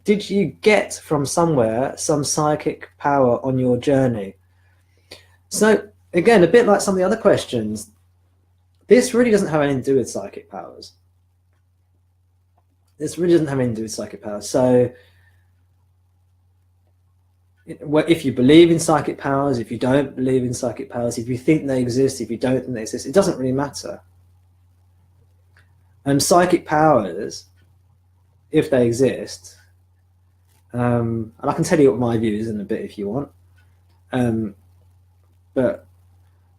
Did you get from somewhere some psychic power on your journey? So again, a bit like some of the other questions, this really doesn't have anything to do with psychic powers. This really doesn't have anything to do with psychic powers. So if you believe in psychic powers, if you don't believe in psychic powers, if you think they exist, if you don't think they exist, it doesn't really matter. And psychic powers, if they exist, and I can tell you what my view is in a bit if you want, but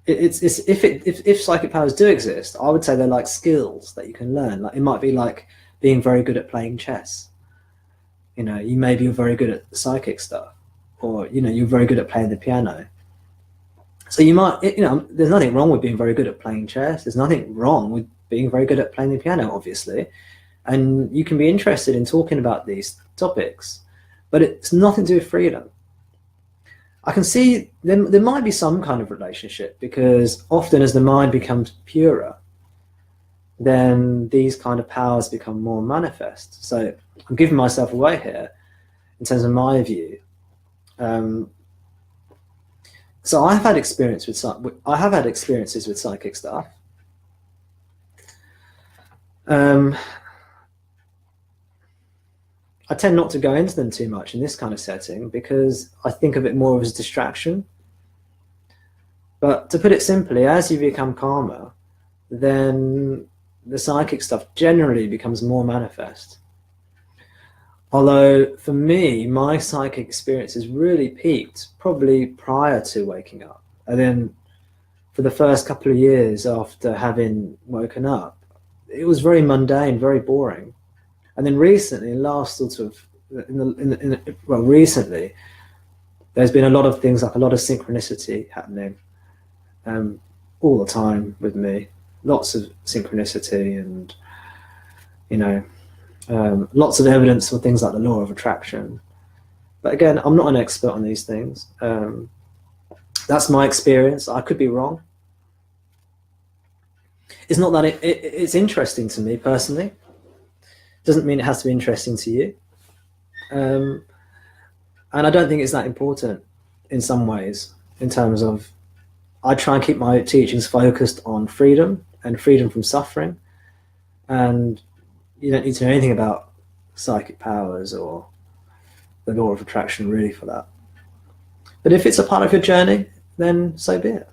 if psychic powers do exist, I would say they're like skills that you can learn. Like it might be like being very good at playing chess. You know, you maybe you're very good at the psychic stuff, or you know, you're very good at playing the piano. So you might, you know, there's nothing wrong with being very good at playing chess. There's nothing wrong with being very good at playing the piano, obviously, and you can be interested in talking about these topics, but it's nothing to do with freedom. I can see there might be some kind of relationship, because often as the mind becomes purer, then these kind of powers become more manifest. So I'm giving myself away here in terms of my view. So I have had experiences with psychic stuff. I tend not to go into them too much in this kind of setting because I think of it more as a distraction. But to put it simply, as you become calmer, then the psychic stuff generally becomes more manifest. Although for me, my psychic experiences really peaked probably prior to waking up. And then for the first couple of years after having woken up, it was very mundane, very boring. And then recently, recently, there's been a lot of things, like a lot of synchronicity happening all the time with me. Lots of synchronicity and, you know, lots of evidence for things like the law of attraction. But again, I'm not an expert on these things. That's my experience. I could be wrong. It's not that it's interesting to me personally. Doesn't mean it has to be interesting to you. And I don't think it's that important in some ways, in terms of, I try and keep my teachings focused on freedom and freedom from suffering. And you don't need to know anything about psychic powers or the law of attraction really for that. But if it's a part of your journey, then so be it.